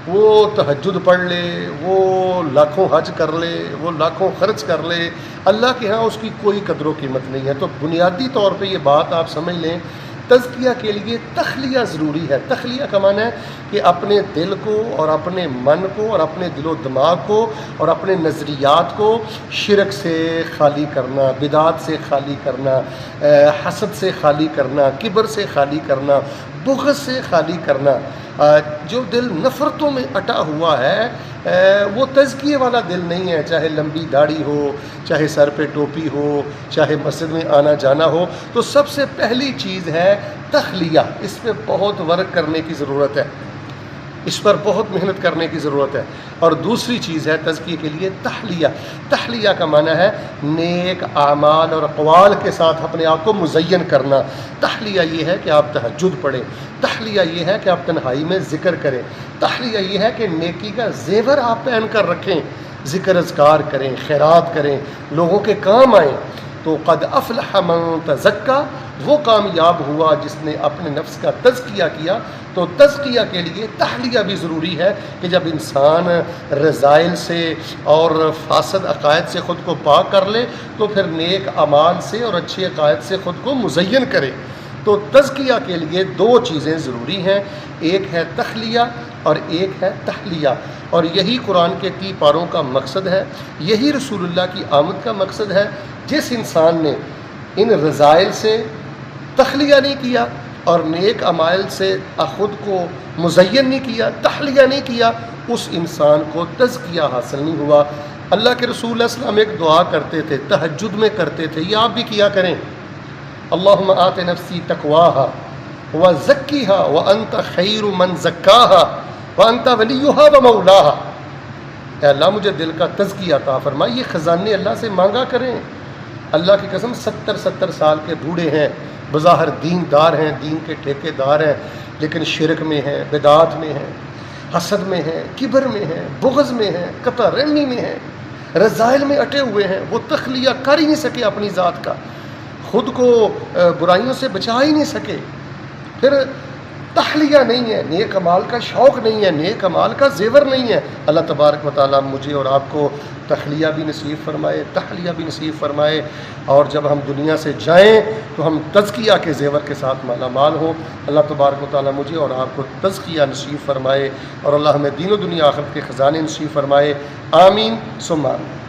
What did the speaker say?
وہ تہجد پڑھ لے، وہ لاکھوں حج کر لے، وہ لاکھوں خرچ کر لے، اللہ کے ہاں اس کی کوئی قدر و قیمت نہیں ہے۔ تو بنیادی طور پہ یہ بات آپ سمجھ لیں، تزکیہ کے لیے تخلیہ ضروری ہے۔ تخلیہ کا معنی ہے کہ اپنے دل کو اور اپنے من کو اور اپنے دل و دماغ کو اور اپنے نظریات کو شرک سے خالی کرنا، بدعات سے خالی کرنا، حسد سے خالی کرنا، کبر سے خالی کرنا، بغض سے خالی کرنا۔ جو دل نفرتوں میں اٹا ہوا ہے وہ تزکیے والا دل نہیں ہے، چاہے لمبی داڑھی ہو، چاہے سر پہ ٹوپی ہو، چاہے مسجد میں آنا جانا ہو۔ تو سب سے پہلی چیز ہے تخلیہ، اس پہ بہت ورک کرنے کی ضرورت ہے، اس پر بہت محنت کرنے کی ضرورت ہے۔ اور دوسری چیز ہے تزکیے کے لیے تحلیہ۔ تحلیہ کا معنی ہے نیک اعمال اور اقوال کے ساتھ اپنے آپ کو مزین کرنا۔ تحلیہ یہ ہے کہ آپ تہجد پڑھیں، تحلیہ یہ ہے کہ آپ تنہائی میں ذکر کریں، تحلیہ یہ ہے کہ نیکی کا زیور آپ پہن کر رکھیں، ذکر اذکار کریں، خیرات کریں، لوگوں کے کام آئیں۔ تو قد افلح من تزکا، وہ کامیاب ہوا جس نے اپنے نفس کا تزکیہ کیا۔ تو تزکیہ کے لیے تحلیہ بھی ضروری ہے کہ جب انسان رذائل سے اور فاسد عقائد سے خود کو پاک کر لے تو پھر نیک اعمال سے اور اچھے عقائد سے خود کو مزین کرے۔ تو تزکیہ کے لیے دو چیزیں ضروری ہیں، ایک ہے تخلیہ اور ایک ہے تحلیہ، اور یہی قرآن کے 30 پاروں کا مقصد ہے، یہی رسول اللہ کی آمد کا مقصد ہے۔ جس انسان نے ان رذائل سے تخلیہ نہیں کیا اور نیک اعمال سے خود کو مزین نہیں کیا، تحلیہ نہیں کیا، اس انسان کو تزکیہ حاصل نہیں ہوا۔ اللہ کے رسول علیہ السلام ایک دعا کرتے تھے، تہجد میں کرتے تھے، یہ آپ بھی کیا کریں، اللہم آت نفسی تقواها وزکیها وانت خیر من زکاها وانت ولیہا ومولاها۔ اے اللہ مجھے دل کا تزکیہ عطا فرما۔ یہ خزانے اللہ سے مانگا کریں۔ اللہ کی قسم 70 سال کے بوڑھے ہیں، بظاہر دیندار ہیں، دین کے ٹھیکے دار ہیں، لیکن شرک میں ہیں، بدعات میں ہیں، حسد میں ہیں، کبر میں ہیں، بغض میں ہیں، قطع رحمی میں ہیں، رذائل میں اٹے ہوئے ہیں۔ وہ تخلیہ کر ہی نہیں سکے اپنی ذات کا، خود کو برائیوں سے بچا ہی نہیں سکے، پھر تحلیہ نہیں ہے، نیک اعمال کا شوق نہیں ہے، نیک اعمال کا زیور نہیں ہے۔ اللہ تبارک و تعالیٰ مجھے اور آپ کو تخلیہ بھی نصیب فرمائے، تحلیہ بھی نصیب فرمائے، اور جب ہم دنیا سے جائیں تو ہم تزکیہ کے زیور کے ساتھ مالا مال ہوں۔ اللہ تبارک و تعالیٰ مجھے اور آپ کو تزکیہ نصیب فرمائے، اور اللہ ہمیں دین و دنیا آخرت کے خزانے نصیب فرمائے۔ آمین ثم آمین۔